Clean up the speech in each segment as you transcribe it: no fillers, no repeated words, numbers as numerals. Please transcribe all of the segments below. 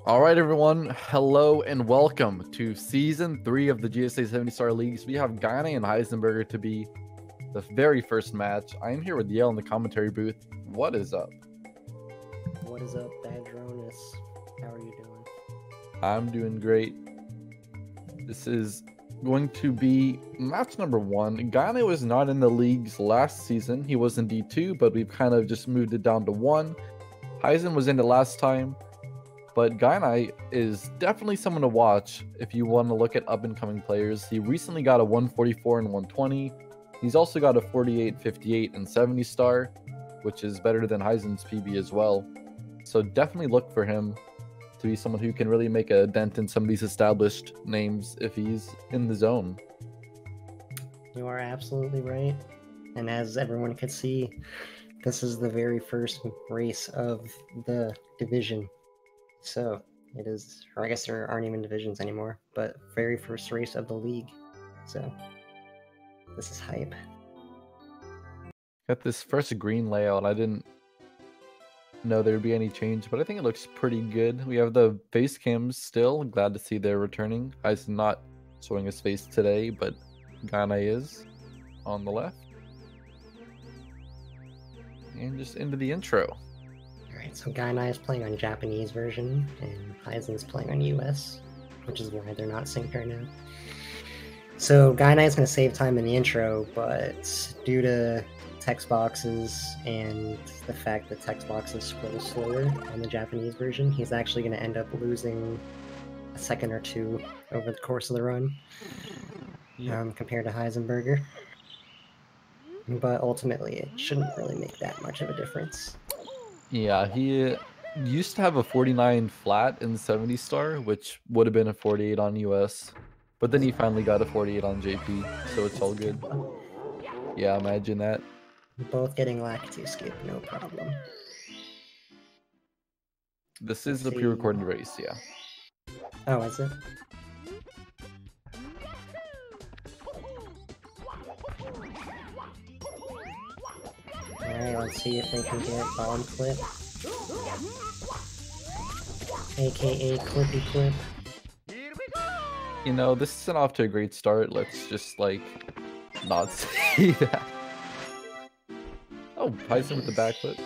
All right, everyone. Hello and welcome to Season 3 of the GSA 70-star leagues. We have Gainai and Heisenburger to be the very first match. I'm here with Yale in the commentary booth. What is up? What is up, Badronis? How are you doing? I'm doing great. This is going to be match number 1. Gainai was not in the leagues last season. He was in D2, but we've kind of just moved it down to 1. Heisen was in it last time. But Gainai is definitely someone to watch if you want to look at up-and-coming players. He recently got a 144 and 120. He's also got a 48, 58, and 70 star, which is better than Heisen's PB as well. So definitely look for him to be someone who can really make a dent in some of these established names if he's in the zone. You are absolutely right. And as everyone could see, this is the very first race of the division. So it is, or I guess there aren't even divisions anymore, but very first race of the league. So this is hype. Got this first green layout. I didn't know there'd be any change, but I think it looks pretty good. We have the face cams still. Glad to see they're returning. He's not showing his face today, but Gainai is on the left. And just into the intro. Alright, so Gainai is playing on Japanese version, and Heisen's playing on US, which is why they're not synced right now. So Gainai is going to save time in the intro, but due to text boxes and the fact that text boxes scroll slower on the Japanese version, he's actually going to end up losing a second or two over the course of the run, compared to Heisenburger. But ultimately, it shouldn't really make that much of a difference. Yeah, he used to have a 49 flat in 70 star, which would have been a 48 on US. But then he finally got a 48 on JP, so it's all good. Yeah, imagine that. Both getting lactate skip, no problem. This is the pre-recorded race, yeah. Oh, is it? Alright, let's see if they can get bomb clip. AKA Clippy Clip. You know, this isn't off to a great start. Let's just, like, not see that. Oh, Heisen with the backflip.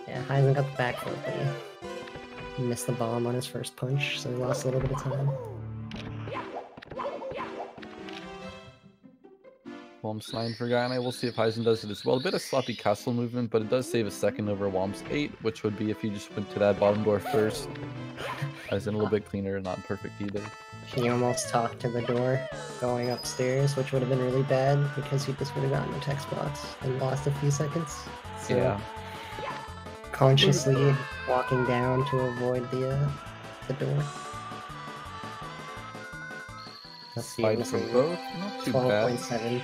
Yeah, Heisen got the backflip, but he missed the bomb on his first punch, so he lost a little bit of time. Womps 9 for Gainai. We'll see if Heisen does it as well. A bit of sloppy castle movement, but it does save a second over Womps 8, which would be if you just went to that bottom door first. Heisen a little bit cleaner, not perfect either. He almost talked to the door going upstairs, which would have been really bad because he just would have gotten a text box and lost a few seconds. So yeah. Consciously walking down to avoid the door. Let's see. Fight for both. Not too bad. 12.7.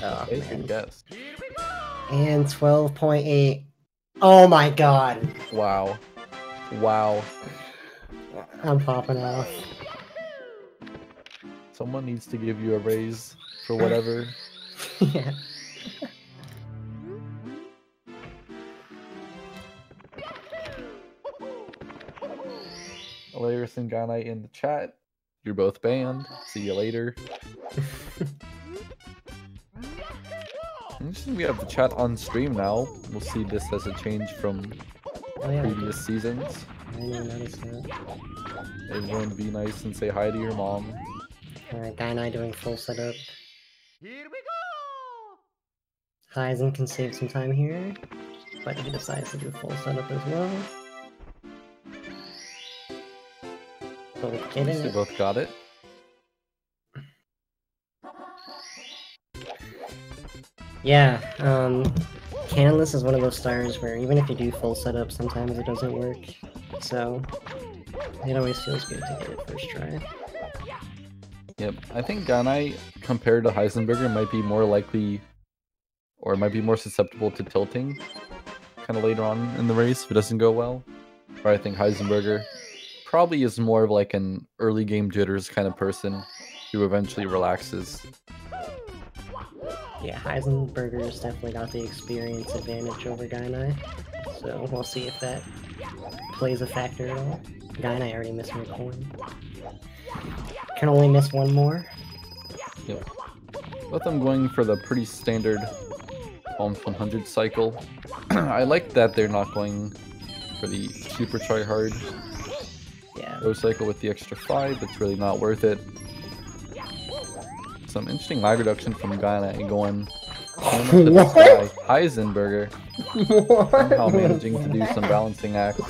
Oh, man. Guess. And 12.8. Oh my god. Wow. Wow. I'm popping off. Someone needs to give you a raise for whatever. Yeah. Hilarious and Gainai in the chat. You're both banned. See you later. We have the chat on stream now. We'll see this as a change from previous seasons. I didn't notice that. Everyone be nice and say hi to your mom. Alright, Gainai doing full setup. Here we go! Heisen can save some time here, but he decides to do full setup as well. Both getting it. They both got it. Yeah, Canonless is one of those stars where even if you do full setup, sometimes it doesn't work. So it always feels good to get it first try. Yep, I think Gainai, compared to Heisenburger, might be more likely, or might be more susceptible to tilting kind of later on in the race if it doesn't go well. Or I think Heisenburger probably is more of like an early game jitters kind of person who eventually relaxes. Yeah, Heisenburger's definitely got the experience advantage over Gainai, so we'll see if that plays a factor at all. Gainai already missed my coin. Can only miss one more. Yep. Both them going for the pretty standard almost 100 cycle. I like that they're not going for the super try hard cycle with the extra 5. It's really not worth it. Some interesting lag reduction from Gainai going to the sky. Heisenburger somehow managing to do some balancing acts.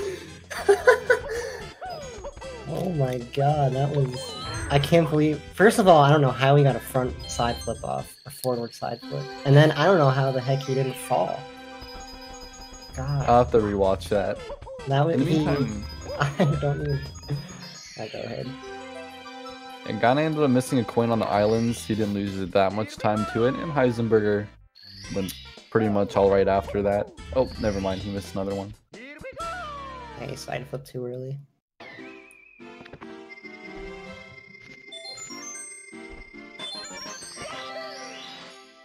Oh my god, that was... I can't believe... First of all, I don't know how he got a front side flip off, a forward side flip. And then I don't know how the heck he didn't fall. God. I'll have to rewatch that. That would be... I don't even... Alright, go ahead. And Gainai ended up missing a coin on the islands. He didn't lose that much time to it, and Heisenburger went pretty much all right after that. Oh, never mind, he missed another one. Hey, side flip too early.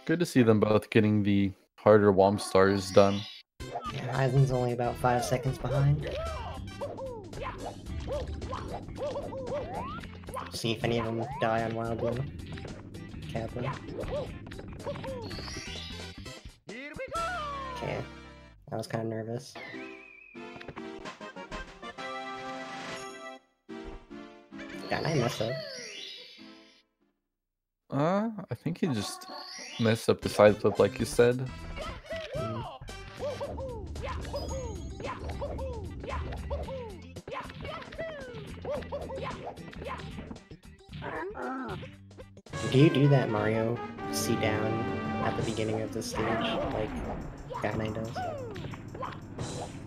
Good to see them both getting the harder Womp Stars done. Yeah, Heisen's only about 5 seconds behind. See if any of them die on Wild Blue. Kaplan. Okay, I was kind of nervous. Gainai messed up. I think he just messed up the side flip like you said. Do you do that Mario C down at the beginning of the stage, like Gainai does?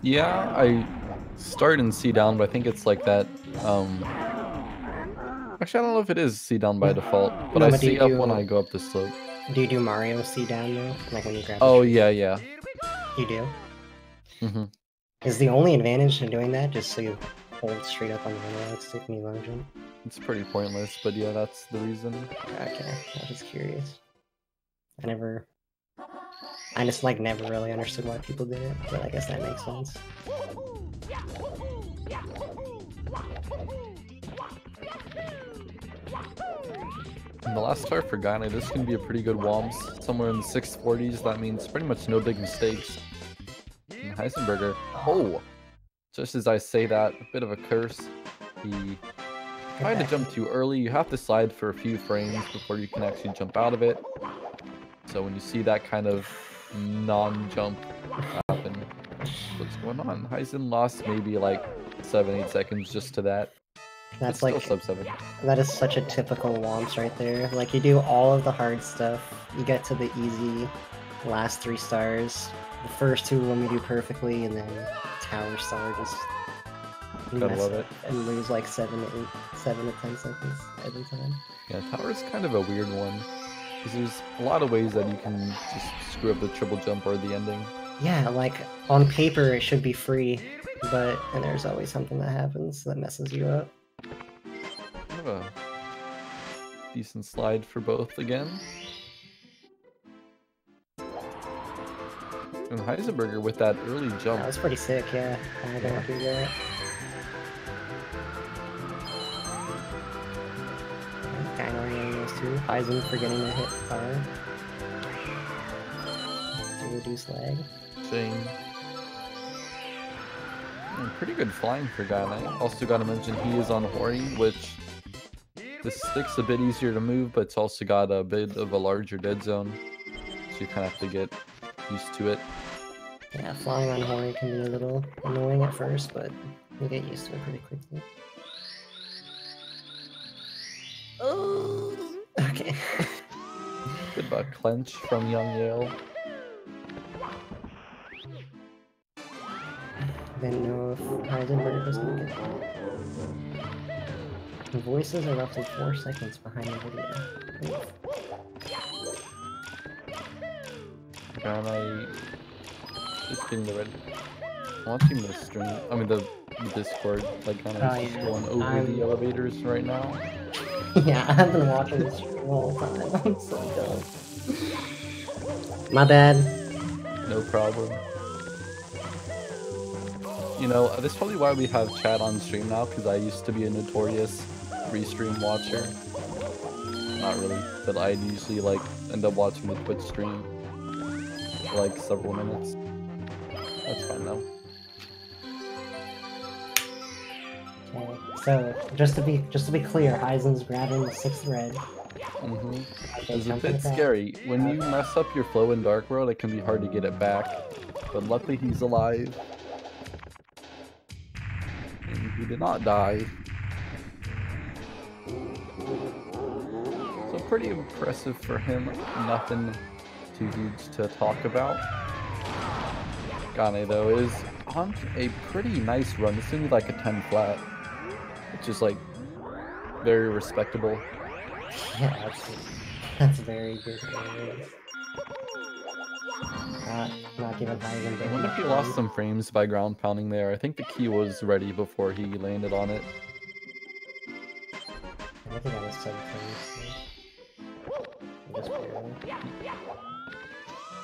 Yeah, I start in C down, but I think it's like that, actually I don't know if it is C down by default, but I C up when I go up the slope. Do you do Mario C down though? Like when you grab Oh yeah, yeah. You do? Mm-hmm. Is the only advantage in doing that just so you hold straight up on the analog stick when you long jump? It's pretty pointless, but yeah, that's the reason. Okay, I was just curious. I just like never really understood why people did it, but I guess that makes sense. In the last start for Gainai, this can be a pretty good WOMS. Somewhere in the 640s, that means pretty much no big mistakes. And Heisenburger, oh! Just as I say that, a bit of a curse. He tried to jump too early. You have to slide for a few frames before you can actually jump out of it. So when you see that kind of non-jump happen, what's going on? Heisen lost maybe like 7-8 seconds just to that. That's like sub 7. That is such a typical Womps right there. Like you do all of the hard stuff, you get to the easy last 3 stars. The first 2 when we do perfectly, and then Tower Star just Gotta love it. And lose like 7 to 10 seconds every time. Yeah, Tower's kind of a weird one. Because there's a lot of ways that you can just screw up the triple jump or the ending. Yeah, like on paper it should be free, but and there's always something that happens that messes you up. Kind of a decent slide for both again. And Heisenburger with that early jump. That was pretty sick, yeah. I don't do that. Gainai those 2. Heisen forgetting to hit fire. To reduce lag. Shame. Pretty good flying for Gainai. Also gotta mention he is on Hori, which the stick's a bit easier to move, but it's also got a bit of a larger dead zone. So you kind of have to get used to it. Yeah, flying on Hori can be a little annoying at first, but you get used to it pretty quickly. Oh, okay. Good butt clench from Young Yale. Didn't know if Heisenburger was gonna get that. The voices are roughly 4 seconds behind the video. Gainai just getting the red. Watching the stream, I mean the Discord, like Gainai's just going over the elevators right now. Yeah, I've been watching this stream all the time. I'm so dumb. My bad. No problem. You know, this is probably why we have chat on stream now, because I used to be a notorious restream watcher. Not really, but I'd usually like end up watching the Twitch stream for like several minutes. That's fine though. Okay, so just to be clear, Heisen's grabbing the 6th red. Mm-hmm. Okay, It's a bit scary. When you mess up your flow in Dark World, it can be hard to get it back. But luckily he's alive. And he did not die. So pretty impressive for him. Nothing too huge to talk about. Gainai though is on a pretty nice run. This is like a 10 flat. Which is like very respectable. Yeah, that's very good. Not giving Heisen. I wonder if he lost some frames by ground pounding there. I think the key was ready before he landed on it. I think he got his sub frames.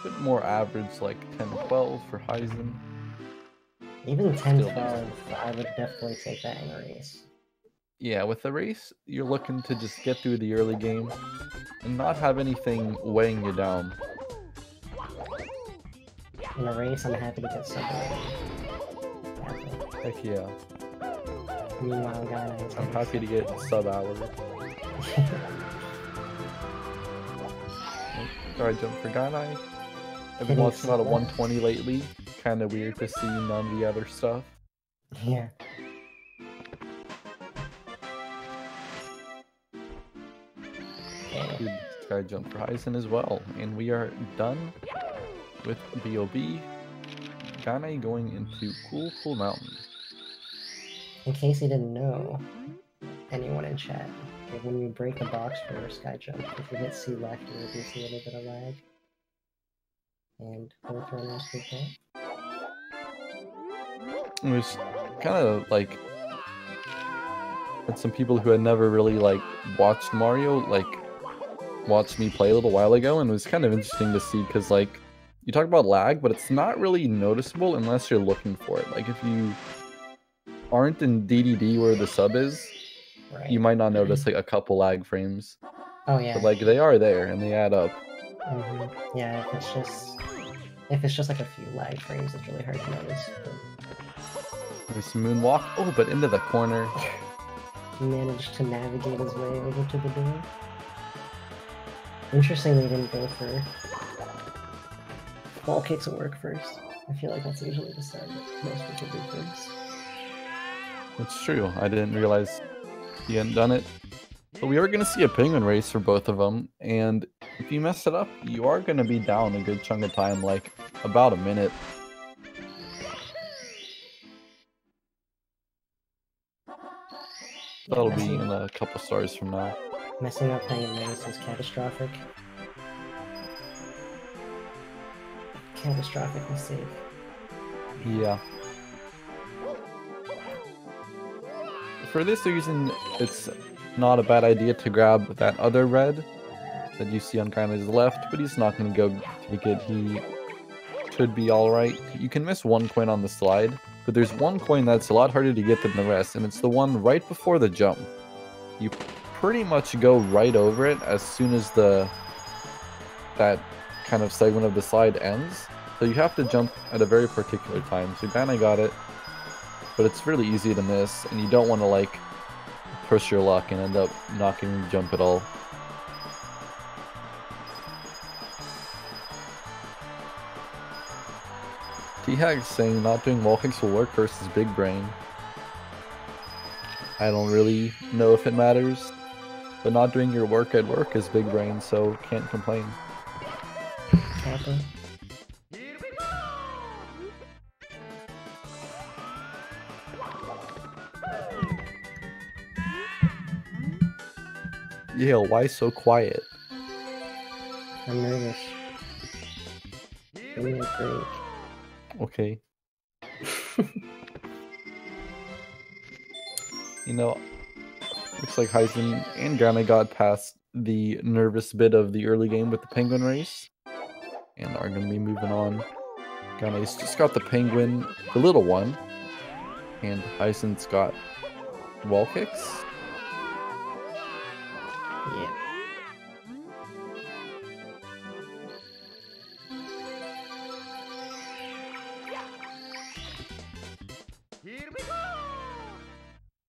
A bit more average, like 10-12 for Heisen. Even 10-12, I would definitely take that in a race. Yeah, with the race, you're looking to just get through the early game and not have anything weighing you down. In a race, I'm happy to get sub. Heck yeah. Meanwhile, guys, I'm happy to get sub hour. Sorry, jump for Gainai. I've been watching a lot of 120 lately. Kind of weird to see none of the other stuff. Yeah. Good sky jump for Heisen as well. And we are done with BOB. Gainai going into Cool Mountain. In case you didn't know, anyone in chat, when you break the box for sky jump, if you hit C left, you reduce a little bit of lag. And both runners did that. It was kind of like had some people who had never really like watched Mario like watched me play a little while ago, and it was kind of interesting to see because like you talk about lag, but it's not really noticeable unless you're looking for it. Like if you aren't in DDD where the sub is, right, you might not notice like a couple lag frames. Oh yeah. But like they are there and they add up. Mm-hmm. Yeah, if it's just like a few lag frames, it's really hard to notice. But... There's moonwalk. Oh, but into the corner. He managed to navigate his way over to the door. Interestingly, he didn't go for ball kicks at work first. I feel like that's usually the step that most people do first. That's true. I didn't realize he hadn't done it. But we are going to see a penguin race for both of them, and if you mess it up, you are going to be down a good chunk of time, like about a minute. That'll be in a couple stars from now. Messing up penguin race is catastrophic. Catastrophic mistake. Yeah. For this reason, it's not a bad idea to grab that other red that you see on Gainai's left, but he's not going to go take it. He should be alright. You can miss one coin on the slide, but there's one coin that's a lot harder to get than the rest, and it's the one right before the jump. You pretty much go right over it as soon as that kind of segment of the slide ends. So you have to jump at a very particular time. So Gainai got it, but it's really easy to miss, and you don't want to like push your luck and end up not getting the jump at all. T-Hag's saying not doing wall kicks will work versus big brain. I don't really know if it matters, but not doing your work at work is big brain, so can't complain. Kappa. Yale, why so quiet? I'm nervous. Give me a break. Okay. You know, looks like Heisen and Gainai got past the nervous bit of the early game with the penguin race. and are going to be moving on. Gainai's just got the penguin, the little one, and Heisen's got wall kicks. Yeah.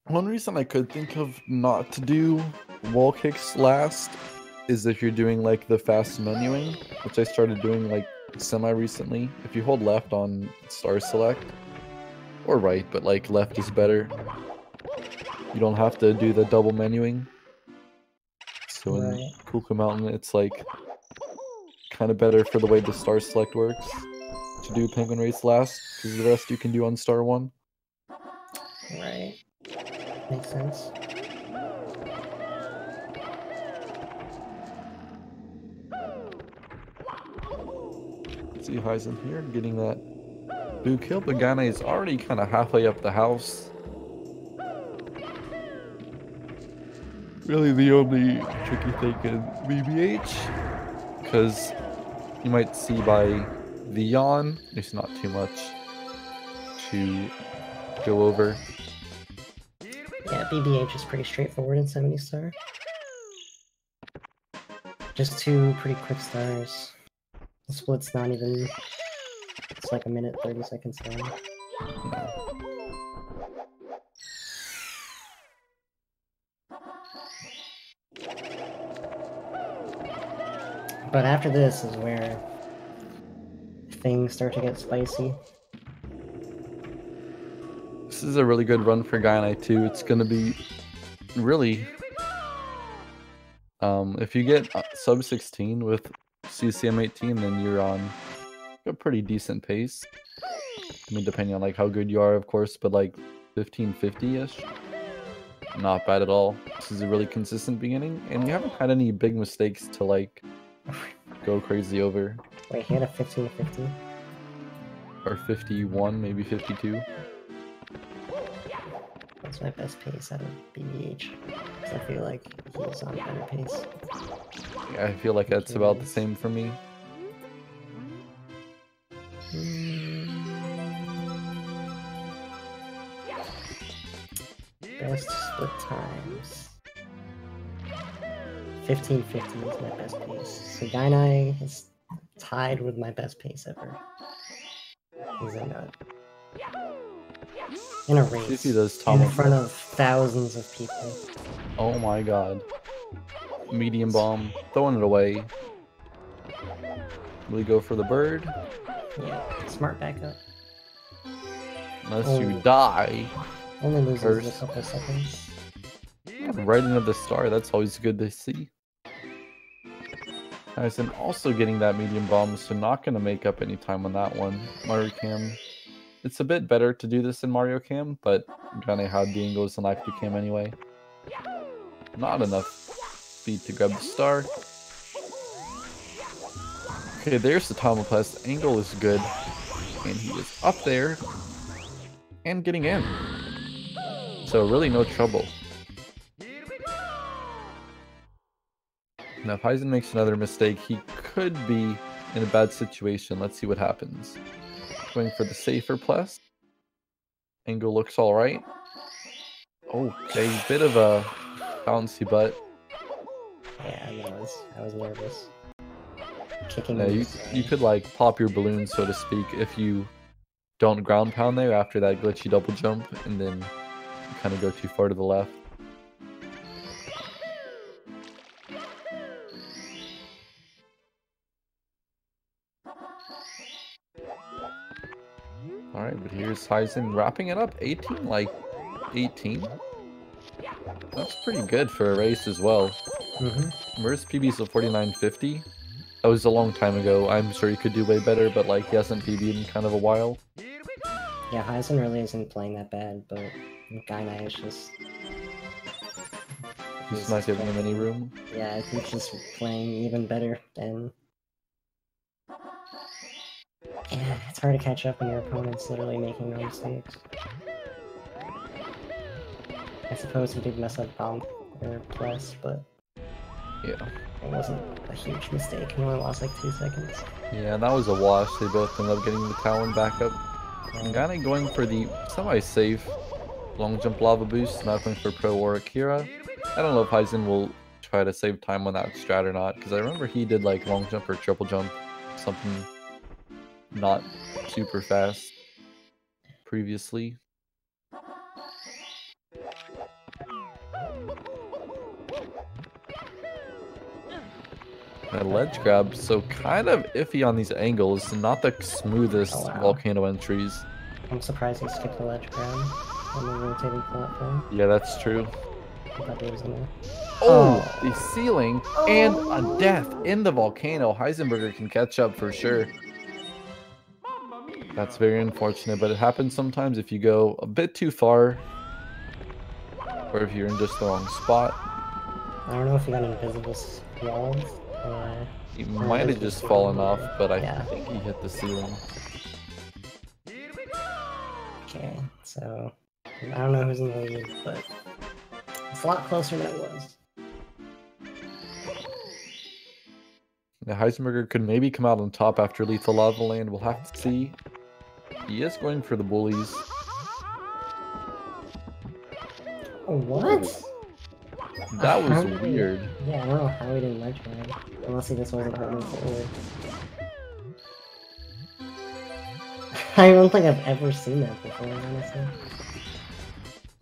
One reason I could think of not to do wall kicks last is if you're doing like the fast menuing, which I started doing like semi-recently. If you hold left on star select, or right, but like left is better, you don't have to do the double menuing. So in Kuka Mountain, it's like kind of better for the way the star select works to do penguin race last, because the rest you can do on star 1. Right. Makes sense. See Heisen here getting that boo kill, but Gainai is already kind of halfway up the house. Really the only tricky thing in BBH, because you might see by the yawn, there's not too much to go over. Yeah, BBH is pretty straightforward in 70 star. Just 2 pretty quick stars. The split's not even... It's like a minute 30 seconds long. But after this is where things start to get spicy. This is a really good run for Gainai too. It's going to be really... if you get sub 16 with CCM 18, then you're on a pretty decent pace. I mean, depending on like how good you are, of course, but like 1550-ish, not bad at all. This is a really consistent beginning, and you haven't had any big mistakes to like go crazy over. Wait, he had a 1550? Or 51, maybe 52. That's my best pace out of BBH. Because I feel like he's on a better pace. Yeah, I feel like that's about the same for me. Best split times. 1550 is my best pace. So Gainai is tied with my best pace ever. He's in a race. If he does in front of thousands of people. Oh my god. Medium bomb, throwing it away. Will he go for the bird? Yeah, smart backup. Unless you die. Only loses a couple seconds. Right into the star, that's always good to see. Heisen also getting that medium bomb, so not going to make up any time on that one. Mario Cam. It's a bit better to do this in Mario Cam, but Gainai had the angles in Life 2 Cam anyway. Not enough speed to grab the star. Okay, there's the Tomoplast. Angle is good. And he is up there. And getting in. So really no trouble. Now if Heisen makes another mistake, he could be in a bad situation. Let's see what happens. Going for the safer plus. Angle looks alright. Okay, bit of a bouncy butt. Yeah, I was nervous. Kicking Yeah, you could like pop your balloon, so to speak, if you don't ground pound there after that glitchy double jump, and then you kind of go too far to the left. Alright, but here's Heisen wrapping it up. 18, like 18? That's pretty good for a race as well. Where's PB's of 49.50? That was a long time ago. I'm sure he could do way better, but like he hasn't PB'd in kind of a while. Yeah, Heisen really isn't playing that bad, but Gainai is just... He's not giving him any room. Yeah, I think he's playing even better than... Yeah, it's hard to catch up when your opponent's literally making no mistakes. I suppose he did mess up bomb or plus, but Yeah. It wasn't a huge mistake. He only lost like 2 seconds. Yeah, that was a wash. They both ended up getting the Talon back up. And Gainai going for the semi-safe long jump lava boost, not going for Pro or Akira. I don't know if Heisen will try to save time on that strat or not, because I remember he did like long jump or triple jump, something not super fast previously. A ledge grab, so kind of iffy on these angles, not the smoothest volcano entries. I'm surprised he skipped the ledge grab on the rotating platform. Yeah, that's true. I thought he was gonna... Oh, the ceiling and a death in the volcano. Heisenburger can catch up for sure. That's very unfortunate, but it happens sometimes if you go a bit too far, or if you're in just the wrong spot. I don't know if he got invisible walls. He might have just fallen off, but I think he hit the ceiling. Okay, so I don't know who's in the lead, but it's a lot closer than it was. The Heisenburger could maybe come out on top after Lethal Lava Land. We'll have to see. He is going for the bullies. What? That was weird. Yeah, I don't know how he didn't ledge grab. Unless he just wasn't hurting forward. I don't think I've ever seen that before, honestly.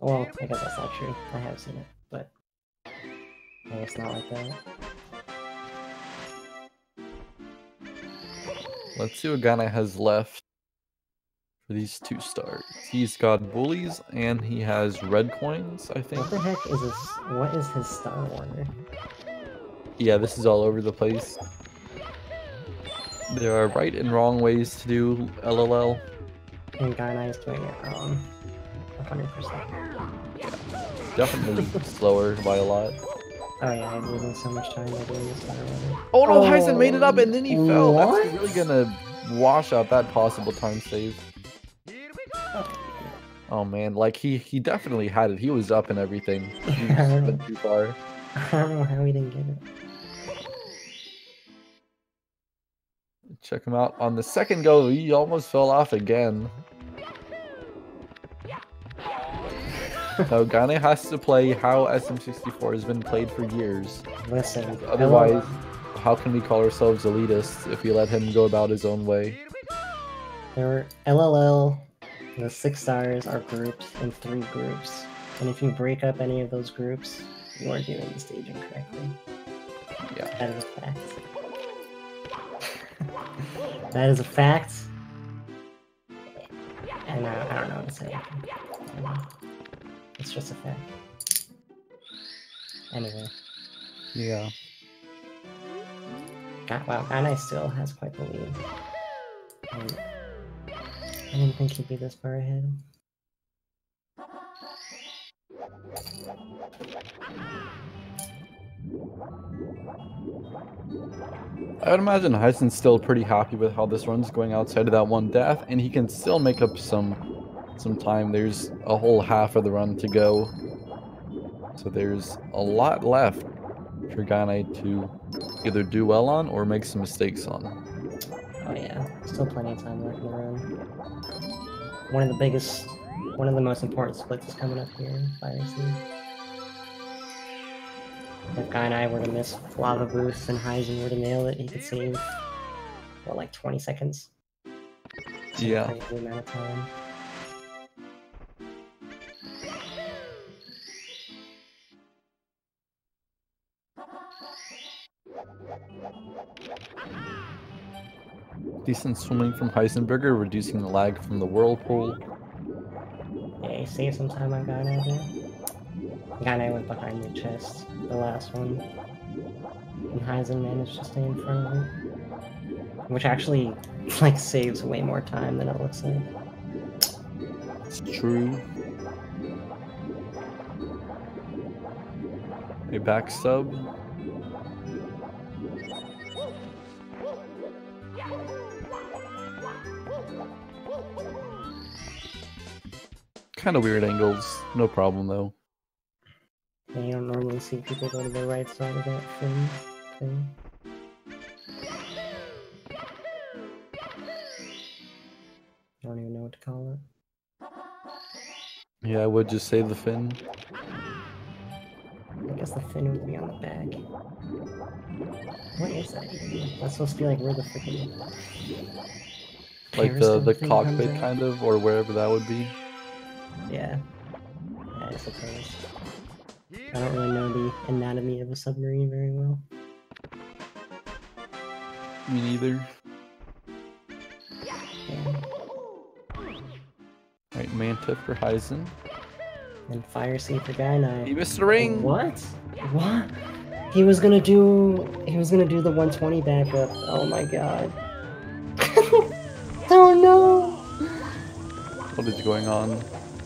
Well, I guess that's not true. I have seen it, but I guess not like that. Let's see what Gainai has left for these 2 stars. He's got bullies and he has red coins, I think. What the heck is this? What is his star order? Yeah, this is all over the place. There are right and wrong ways to do LLL. And Gainai is doing it wrong. 100%. Yeah, definitely slower by a lot. Oh yeah, I'm losing so much time by doing this star order. Oh no, Heisen made it up and then he fell. What? That's really gonna wash out that possible time save. Oh man, like he definitely had it. He was up and everything. He just went too far. I don't know how he didn't get it. Check him out on the second go. He almost fell off again. So Gainai has to play how SM64 has been played for years. Listen, Otherwise, how can we call ourselves elitists if we let him go about his own way? There were LLL, the 6 stars are grouped in 3 groups. And if you break up any of those groups, you are doing the staging correctly. Yeah. That is a fact. That is a fact. And I don't know what to say. It's just a fact. Anyway. Yeah. Wow, Gainai still has quite the lead. And I didn't think he'd be this far ahead. I would imagine Heisen's still pretty happy with how this run's going outside of that 1 death, and he can still make up some time. There's a whole half of the run to go. So there's a lot left for Gainai to either do well on or make some mistakes on. Oh yeah, still plenty of time left in the run. One of the most important splits is coming up here in Fire Sea. If Gainai were to miss Lava Boost and Heisen were to nail it, he could save, what, like 20 seconds? Yeah. Crazy amount of time. Decent swimming from Heisenburger, reducing the lag from the whirlpool. Yeah, he saved some time on Gainai there. Gainai went behind the chest, the last one. And Heisen managed to stay in front of it. Which actually, like, saves way more time than it looks like. It's true. A back sub. Kind of weird angles. No problem though. Yeah, you don't normally see people go to the right side of that thing. I don't even know what to call it. Yeah, I would just say the fin. I guess the fin would be on the back. What is that even? That's supposed to be like where the freaking Like the periscope thing comes cockpit out? kind of, or wherever that would be. Yeah. I suppose. I don't really know the anatomy of a submarine very well. Me neither. Yeah. Alright, Manta for Heisen. And Fire Seed for Gainai. He missed the ring! What? What? He was gonna do the 120 backup. Oh my god. Oh no! What is going on?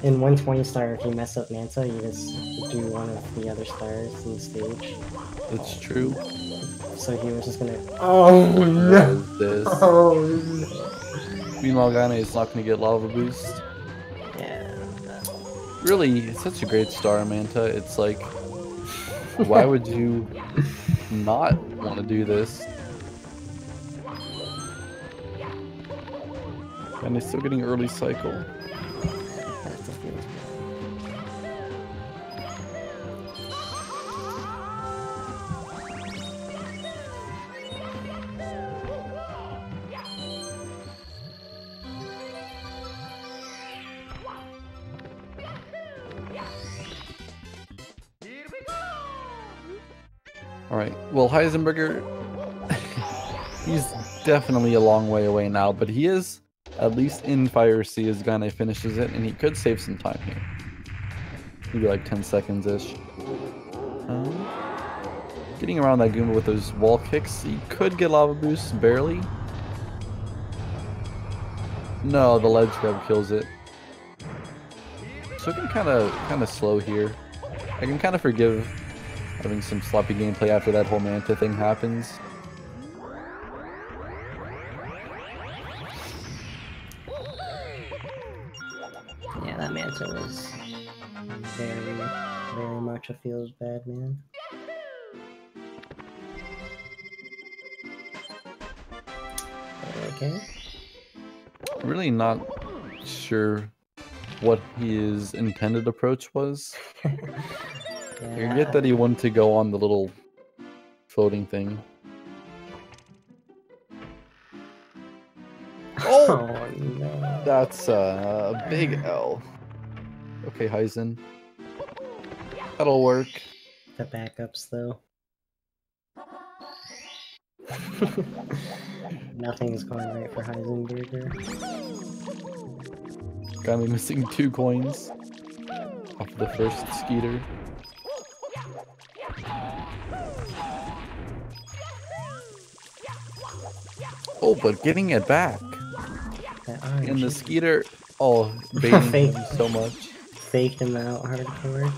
In 120 star, if you mess up Manta, you just do one of the other stars in the stage. It's true. So he was just gonna. Oh no! What is this? Oh no! Meanwhile, Gainai is not going to get lava boost. Yeah. Really, it's such a great star, Manta. It's like, why would you not want to do this? And they're still getting early cycle. Alright, well, Heisenburger, he's definitely a long way away now, but he is at least in Fire C as Gainai finishes it, and he could save some time here. Maybe like 10 seconds-ish. Getting around that Goomba with those wall kicks, he could get lava boost, barely. No, the ledge grab kills it. So it can kind of slow here. I can kind of forgive having some sloppy gameplay after that whole Manta thing happens. Yeah, that Manta was very much a feels bad man. Okay. Really not sure what his intended approach was. Yeah. I get that he wanted to go on the little floating thing. Oh! Oh no. That's a big L. Okay, Heisen. That'll work. The backups though. Nothing is going right for Heisenburger. Got me missing 2 coins off the first Skeeter. Oh, but getting it back. And the Skeeter, oh, baiting him so much. Faked him out hardcore.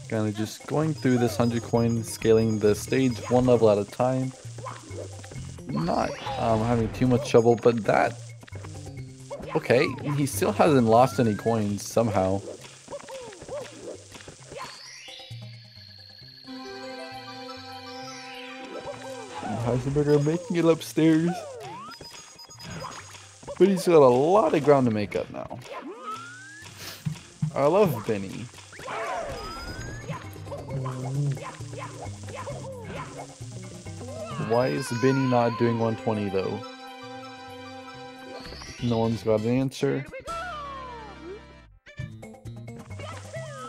Kind of just going through this 100 coin, scaling the stage 1 level at a time. Not having too much trouble, but that... Okay, he still hasn't lost any coins somehow. Heisenburger making it upstairs. But he's got a lot of ground to make up now. I love Benny. Why is Benny not doing 120 though? No one's got an answer.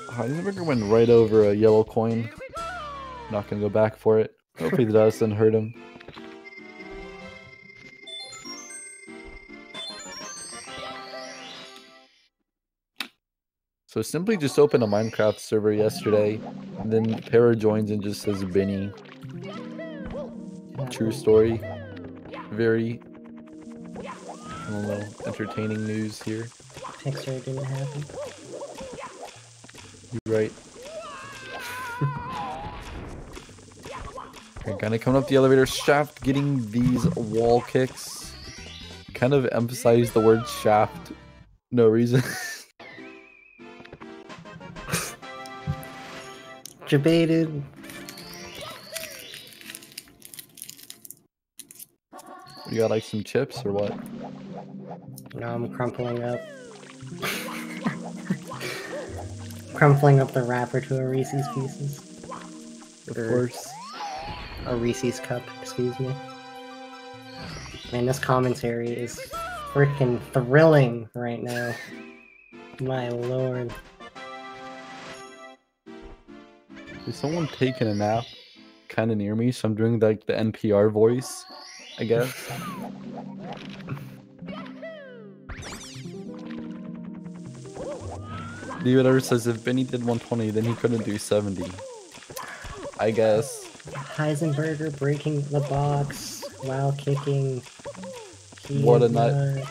Heisenburger went right over a yellow coin. Not gonna go back for it. Hopefully the dust doesn't hurt him. So simply just opened a Minecraft server yesterday, and then Para joins and just says Benny. True story. Very, I don't know, entertaining news here. Pixar didn't happen. You're right. Okay, kind of coming up the elevator shaft, getting these wall kicks. Kind of emphasize the word shaft. No reason. Debated. You got like some chips or what? No, I'm crumpling up. Crumpling up the wrapper to a Reese's Pieces. Of course. A Reese's Cup, excuse me. Man, this commentary is freaking thrilling right now. My lord. Is someone taking a nap kind of near me? So I'm doing like the NPR voice, I guess. David says if Benny did 120, then he couldn't do 70. I guess. Heisenburger breaking the box while kicking. What a nut.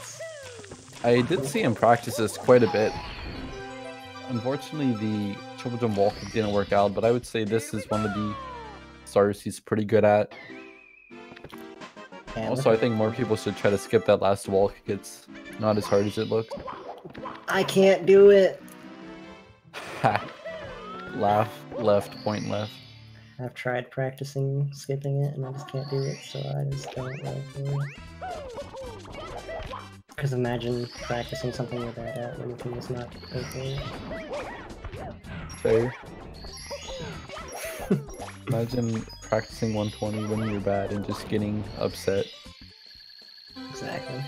I did see him practice this quite a bit. Unfortunately, the triple jump wall kick didn't work out, but I would say this is one of the stars he's pretty good at. Yeah, also, I think more people should try to skip that last wall kick. It's not as hard as it looks. I can't do it. Ha. Laugh, left, point left. I've tried practicing skipping it and I just can't do it, so I just don't like it. Because imagine practicing something you're bad at when you can just not go for it. Fair. Imagine practicing 120 when you're bad and just getting upset. Exactly.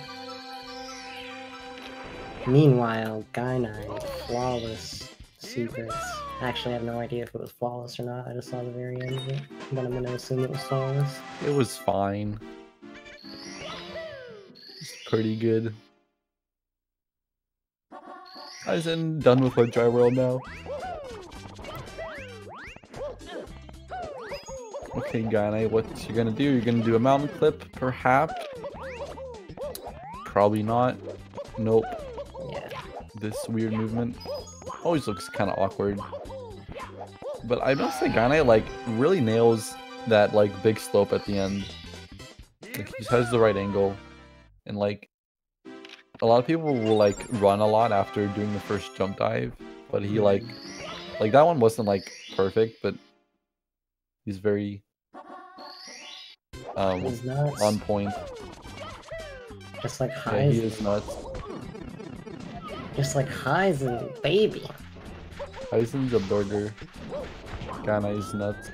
Meanwhile, Gainai, flawless secrets. Actually, I have no idea if it was flawless or not. I just saw the very end of it, but I'm gonna assume it was flawless. It was fine. It's pretty good. Eisen done with my dry world now. Okay, Gainai, what you gonna do? You're gonna do a mountain clip, perhaps? Probably not. Nope. Yeah. This weird movement always looks kind of awkward. But I must say Gainai like really nails that like big slope at the end. Like, he just has the right angle. And like a lot of people will like run a lot after doing the first jump dive. But he like that one wasn't like perfect, but he's very on point. Just like Heisen. Yeah, he is nuts. Just like Heisen, baby. Heisen's a burger. Gainai is nuts.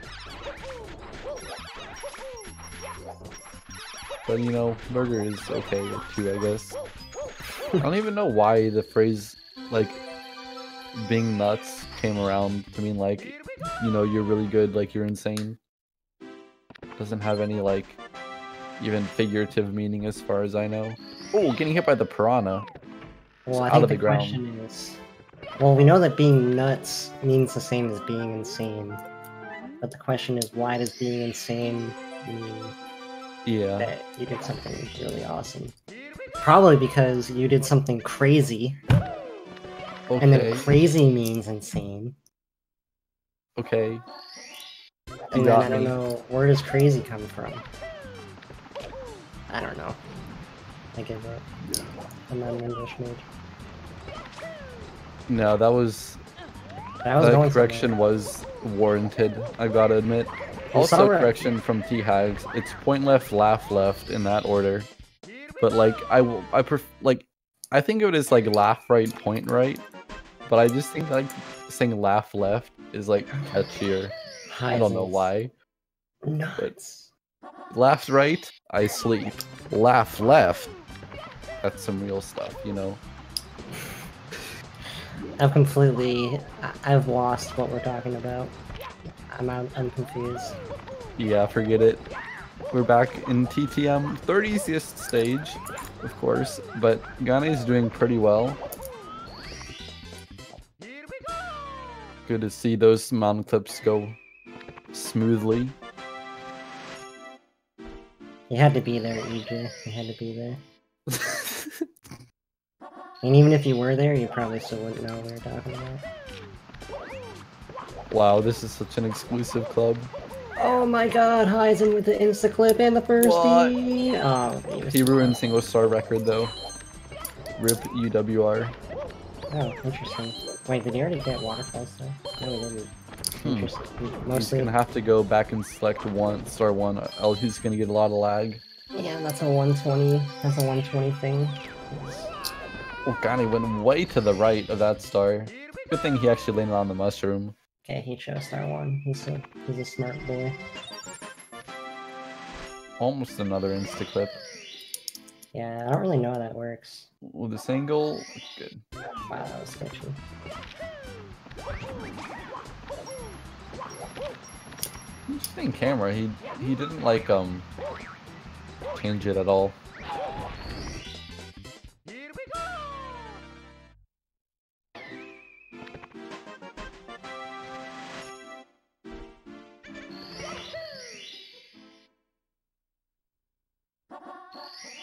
But you know, burger is okay too, I guess. I don't even know why the phrase like being nuts came around to mean like, you know, you're really good, like you're insane. Doesn't have any like even figurative meaning as far as I know. Oh, getting hit by the piranha. Well, I out think of the ground. Question is, well, we know that being nuts means the same as being insane. But the question is, why does being insane mean that you did something really awesome? Probably because you did something crazy. Okay. And then crazy means insane. Okay. And then I don't know, where does crazy come from? I don't know. I give up. I'm not an English major. No, that correction was warranted, I gotta admit. Also, correction from T-Hags. It's point left, laugh left in that order. But like, I think of it as like laugh right, point right. But I just think like saying laugh left is like catchier. I don't know why. Nuts. But laugh right, I sleep. Laugh left, that's some real stuff, you know? I've lost what we're talking about. I'm confused. Yeah, forget it. We're back in TTM, 30th stage, of course, but Gainai's doing pretty well. Good to see those mountain clips go smoothly. You had to be there, EJ. You had to be there. And even if you were there, you probably still wouldn't know what we were talking about. Wow, this is such an exclusive club. Oh my god, Heisen with the insta-clip and the first What? D! Oh, He ruined single star record though. RIP UWR. Oh, interesting. Wait, did he already get waterfalls though? No, he didn't. Interesting. He's Mostly... gonna have to go back and select star one, else he's gonna get a lot of lag. Yeah, that's a 120. That's a 120 thing. Oh god, he went way to the right of that star. Good thing he actually landed on the mushroom. Okay, he chose star 1. He's a smart boy. Almost another insta clip. Yeah, I don't really know how that works. With this angle, good. Wow, that was sketchy. Interesting camera. He didn't like change it at all.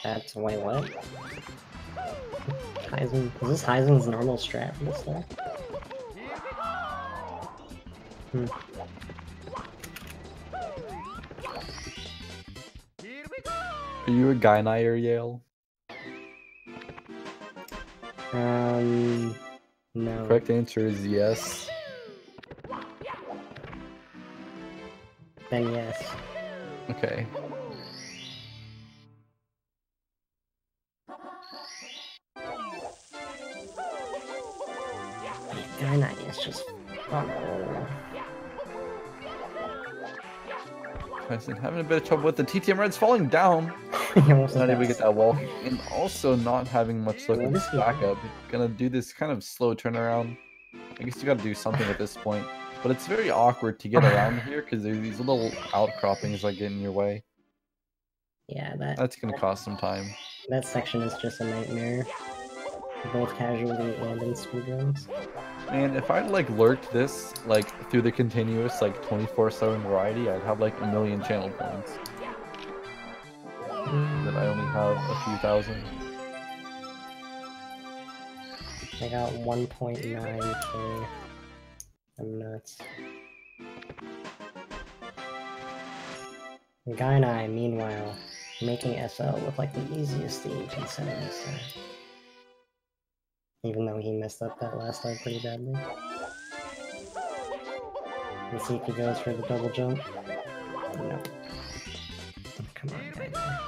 That's wait, what? Heisen, is this Heisen's normal strat for this stuff? Are you a Gainai or Yale? No. Correct answer is yes. Then yes. Okay. Gainai is just... Oh. Tyson having a bit of trouble with the TTM Reds falling down. He almost Not got able to get that wall. And also not having much luck with What his is he backup. Gonna do this kind of slow turnaround. I guess you gotta do something at this point. But it's very awkward to get around here because there's these little outcroppings that get in your way. Yeah, That's gonna cost some time. that section is just a nightmare. Both casually and in speedruns. Man, if I'd like lurked this like through the continuous like 24/7 variety, I'd have like 1 million channel points. But I only have a few thousand. I got 1.9k. I'm nuts. Gainai, meanwhile, making SL look like the easiest stage in Sena's set. Even though he messed up that last leg pretty badly. Let's see if he goes for the double jump. No. Come on, Gainai.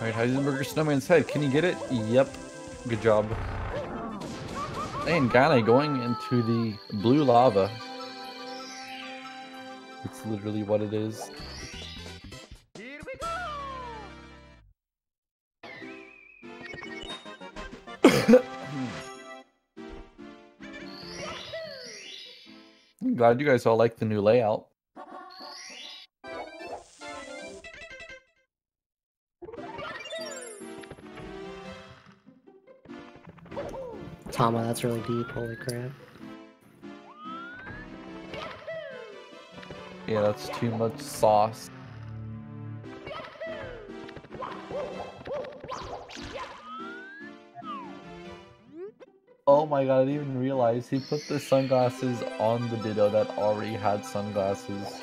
Alright, Heisenburger Snowman's head. Can you get it? Yep. Good job. And Gainai going into the blue lava. It's literally what it is. I'm glad you guys all like the new layout. Tama, that's really deep, holy crap. Yeah, that's too much sauce. Oh my god, I didn't even realize he put the sunglasses on the Ditto that already had sunglasses.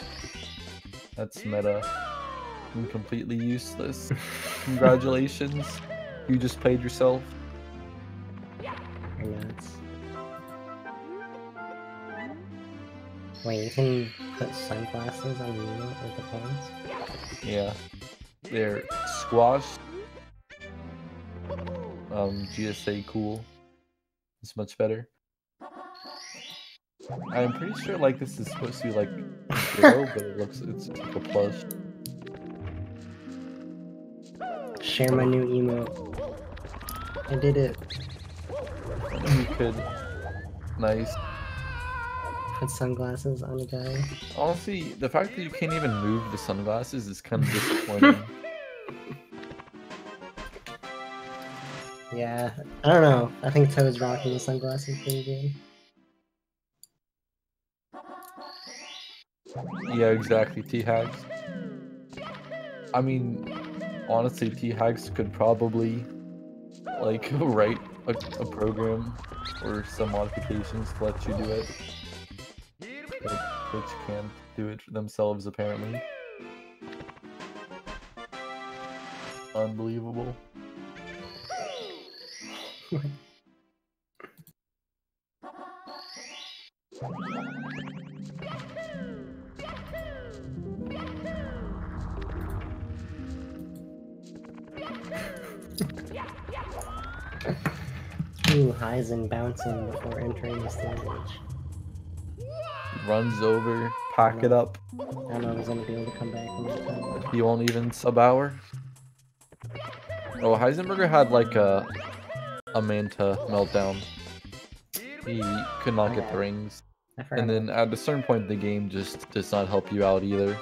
That's meta. And completely useless. Congratulations. You just played yourself. You're nuts. Wait, you can put sunglasses on the unit with the points? Yeah. They're squashed. GSA cool. It's much better. I'm pretty sure like this is supposed to be like zero, but it's like a plus. Share my new emote. I did it. I know you could. Nice. Put sunglasses on a guy. Honestly, the fact that you can't even move the sunglasses is kind of disappointing. Yeah, I don't know. I think Toad's rocking the sunglasses pretty good. Yeah, exactly, T-Hags. I mean, honestly, T-Hags could probably, like, write a program or some modifications to let you do it. But Twitch can't do it for themselves, apparently. Unbelievable. Ooh, Heisen bouncing before entering the stage. Runs over, pack it up. I don't know if he's gonna be able to come back from that time. He won't even sub-hour. Oh, Heisenburger had like a Manta meltdown. He could not get the rings. And then at a certain point, the game just does not help you out either.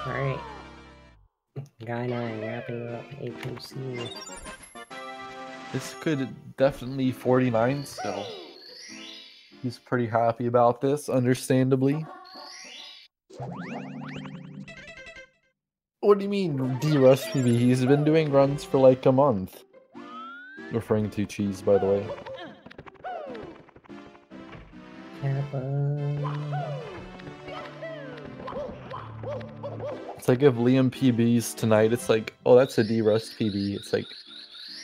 Alright. Gainai wrapping up HMC. This could definitely 49 still. He's pretty happy about this, understandably. What do you mean, D-Rush PB? He's been doing runs for like a month. Referring to Cheese, by the way. It's like if Liam PBs tonight, it's like, oh, that's a D-Rush PB. It's like,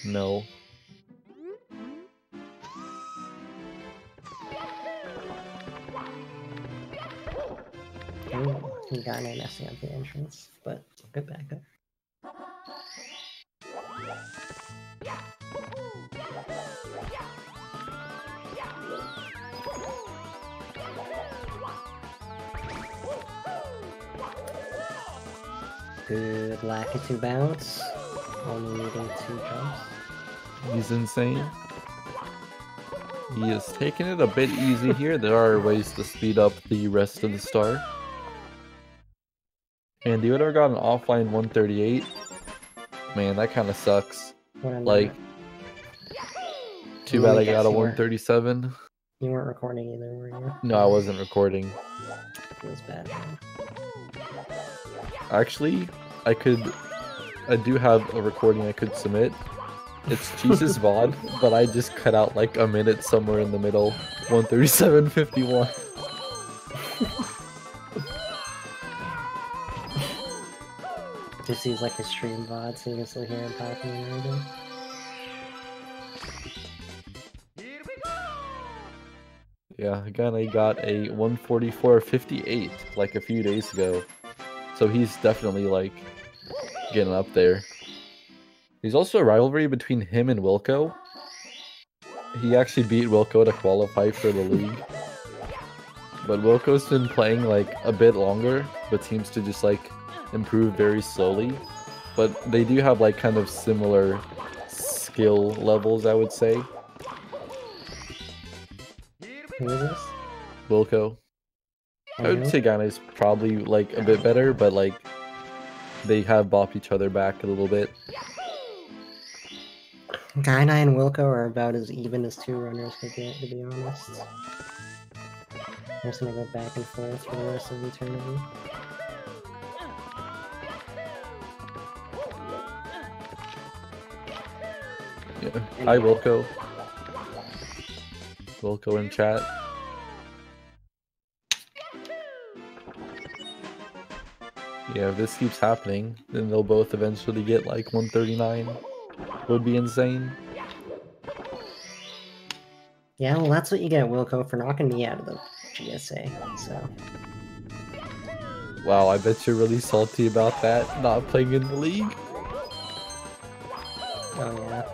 no. Gainai messing up the entrance, but good backup. Good Lakitu bounce, only needing 2 jumps. He's insane. He is taking it a bit easy here. There are ways to speed up the rest of the star. And you would have got an offline 138. Man, that kind of sucks. Like, too bad I got a 137. You weren't recording either, were you? No, I wasn't recording. Feels bad, man. Actually, I do have a recording I could submit. It's Cheese's VOD, but I just cut out like a minute somewhere in the middle. 137.51. Just use like a stream VOD so you can still hear him talking and everything. Yeah, again, I got a 144.58 like a few days ago. So he's definitely like getting up there. There's also a rivalry between him and Wilco. He actually beat Wilco to qualify for the league. But Wilco's been playing like a bit longer, but seems to just like improve very slowly. But they do have like kind of similar skill levels, I would say. Who is this? Wilco. I would say Gainai's probably like a bit better, but like they have bopped each other back a little bit. Gainai and Wilco are about as even as 2 runners could get, to be honest. They're just gonna go back and forth for the rest of eternity. Yeah. Hi, Wilco. Wilco in chat. Yeah, if this keeps happening, then they'll both eventually get like 139. Would be insane. Yeah, well, that's what you get, Wilco, for knocking me out of the GSA, so... Wow, I bet you're really salty about that, not playing in the league. Oh, yeah.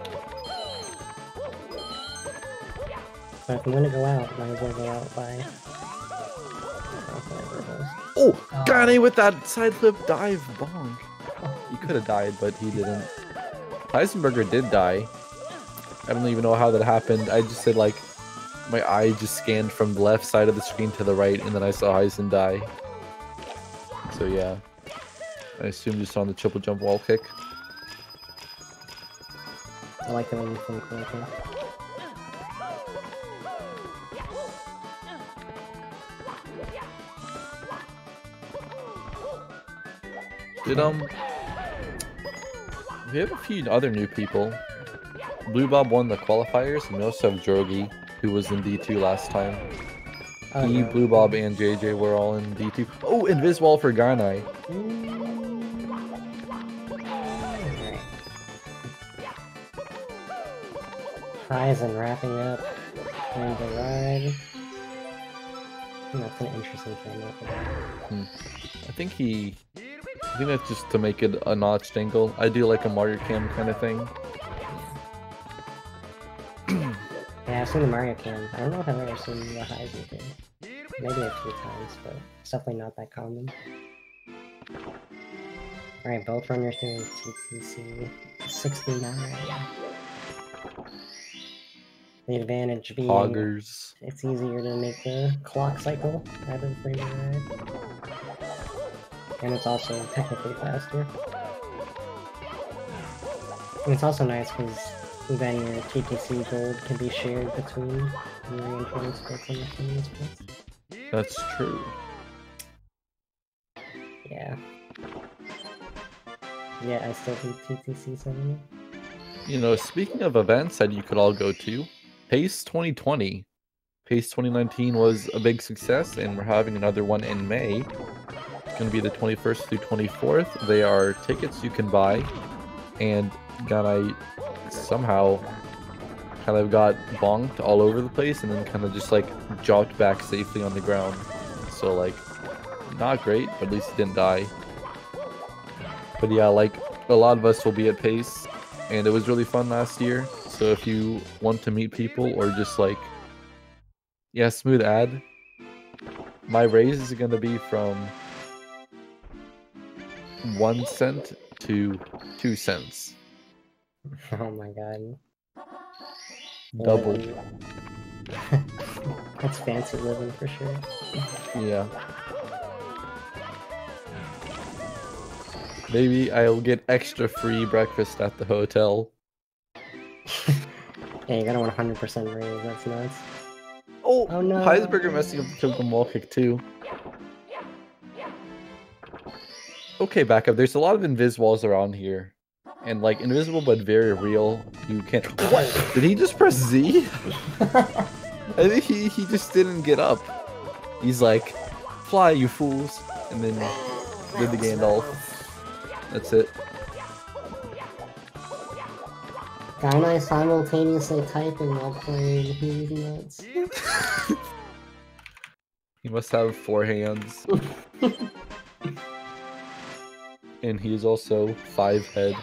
But if I'm gonna go out, might as well go out by... Oh, Gainai with that side flip dive bonk. You could have died, but he didn't. Heisenburger did die. I don't even know how that happened. I just said like, my eye just scanned from the left side of the screen to the right, and then I saw Heisen die. So yeah, I assume just on the triple jump wall kick. I like the way you think, okay. We have a few other new people. Blue Bob won the qualifiers, and we also have Drogi, who was in D2 last time. He, Blue Bob, and JJ were all in D2. Oh, Inviswall for Gainai. Heisen wrapping up and the ride. That's an interesting thing. I think that's just to make it a notched angle. I do like a Mario Cam kind of thing. Yeah, I've seen the Mario Cam. I don't know if I've ever seen the Heisen thing. Maybe a few times, but it's definitely not that common. Alright, both runners doing TTC 69. The advantage being Hoggers. It's easier to make the clock cycle out of frame ride. And it's also technically faster. And it's also nice because then your TTC gold can be shared between your reinforcing splits and machine splits. That's true. Yeah. Yeah, I still think TTC 70. You know, speaking of events that you could all go to, PACE 2020. PACE 2019 was a big success, and we're having another one in May. It's going to be the 21st through 24th. They are tickets you can buy, and Gainai somehow kind of got bonked all over the place and then kind of just like dropped back safely on the ground. So like, not great, but at least he didn't die. But yeah, like a lot of us will be at PACE, and it was really fun last year. So if you want to meet people or just like, yeah, smooth ad, my raise is going to be from 1 cent to 2 cents. Oh my god. Double. That's fancy living for sure. Yeah. Maybe I'll get extra free breakfast at the hotel. Yeah, you got a 100% raise, that's nuts. Oh no. Heisenburger messing up the Chokum wall kick too. Okay, back up. There's a lot of invis walls around here. And like invisible but very real. You can't. What? Did he just press Z? I think he just didn't get up. He's like, fly you fools. And then did the Gandalf. That's it. Gainai simultaneously typing while playing. He's nuts. He must have 4 hands. And he is also 5 head.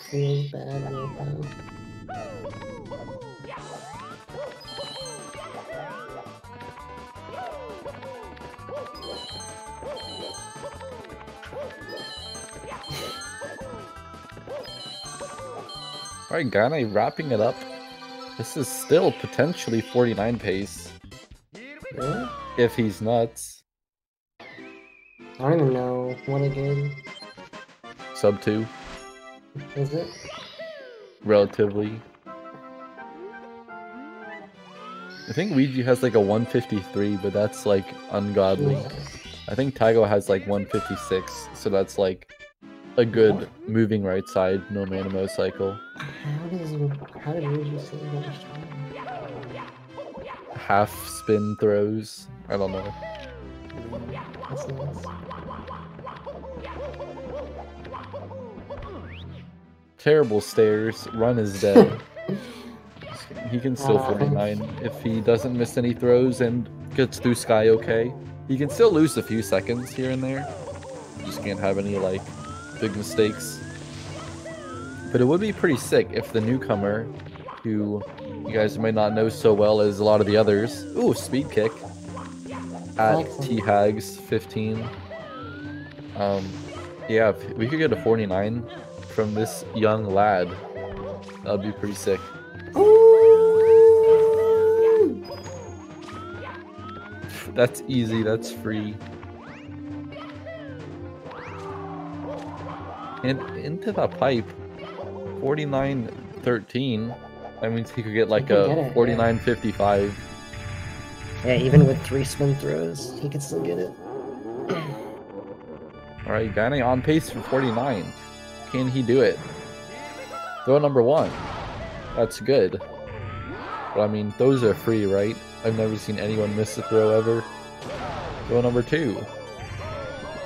Feels bad right now. Alright, Gainai wrapping it up. This is still potentially 49 pace. Really? If he's nuts. I don't even know what it did. Sub 2. Is it? Relatively. I think Ouija has like a 153, but that's like ungodly. Yeah. I think Taigo has like 156, so that's like a good moving right side, no mana motorcycle. How did Ouija say that much time? Half spin throws. I don't know. That's nice. Terrible stairs. Run is dead. He can still 49 if he doesn't miss any throws and gets through Sky okay. He can still lose a few seconds here and there. Just can't have any like big mistakes. But it would be pretty sick if the newcomer, who you guys might not know so well as a lot of the others, ooh, speed kick, at thags15. Yeah, if we could get a 49 from this young lad, that'd be pretty sick. Ooh! That's easy, that's free. And into the pipe, 49-13. That means he could get like a 49-55. Yeah, even with 3 spin throws, he could still get it. Alright, Gainai on pace for 49. Can he do it? Throw number 1. That's good. But I mean, those are free, right? I've never seen anyone miss a throw ever. Throw number 2.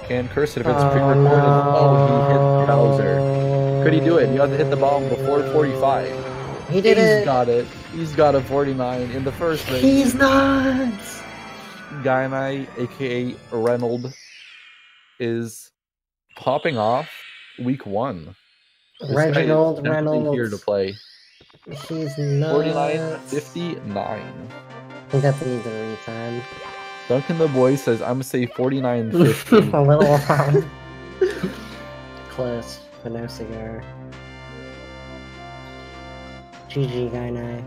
Can curse it if it's pre-recorded. No. Oh, he hit Bowser. Could he do it? You have to hit the bomb before 45. He did it! He's got it. He's got a 49 in the first race. He's nuts! Gainai, aka Reynolds, is popping off week 1. Reginald Reynolds Reynolds. here to play. He's nuts. 49-59. I think that needs a retime. Duncan the boy says, I'm gonna say 49-50. A little loud. Close, but no cigar. GG, Gainai.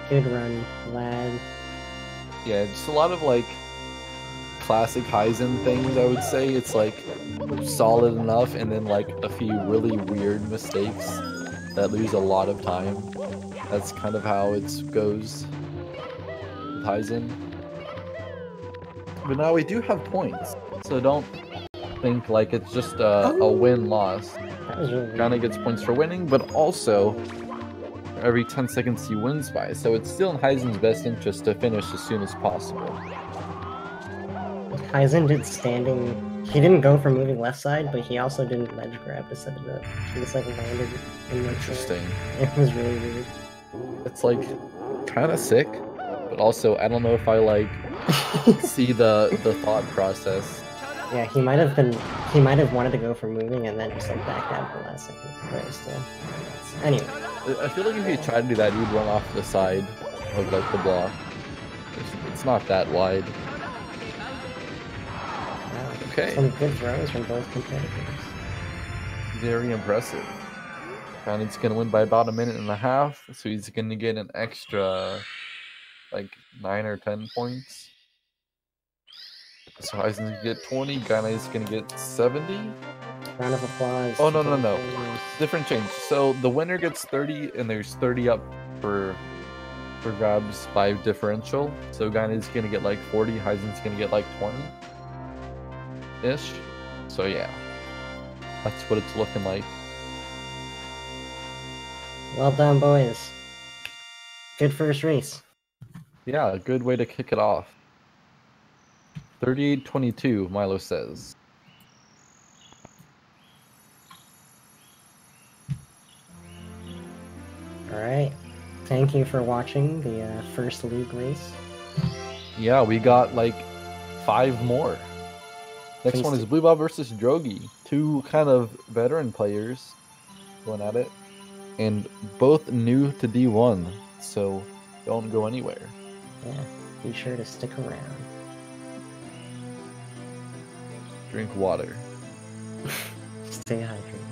Good run, lad. Yeah, just a lot of like classic Heisen things, I would say. It's like solid enough, and then like a few really weird mistakes that lose a lot of time. That's kind of how it goes with Heisen. But now we do have points, so don't think like it's just a win-loss. Gainai gets points for winning, but also every 10 seconds he wins by, so it's still in Heisen's best interest to finish as soon as possible. Heisen did standing. He didn't go for moving left side, but he also didn't ledge grab to set it up. He just like landed in the Interesting. It was really weird. It's like kind of sick, but also I don't know if I like see the thought process. Yeah, he might have wanted to go for moving and then just like backed out at the last second. But still, anyway. I feel like if you try to do that, you'd run off the side of like the block. It's not that wide. Wow. Okay. Some good throws from both competitors. Very impressive. Gainai's gonna win by about 1.5 minutes, so he's gonna get an extra like 9 or 10 points. So Heisen's gonna get 20, Gainai's gonna get 70. Round of applause. Oh no. Different change. So the winner gets 30, and there's 30 up for grabs by differential. So Gainai's gonna get like 40, Heisen's gonna get like 20-ish. So yeah, that's what it's looking like. Well done, boys. Good first race. Yeah, a good way to kick it off. 38-22, Milo says. Alright. Thank you for watching the first league race. Yeah, we got like 5 more. Next one is Blue Ball versus Drogi. 2 kind of veteran players going at it. And both new to D1, so don't go anywhere. Yeah, be sure to stick around. Drink water. Stay hydrated.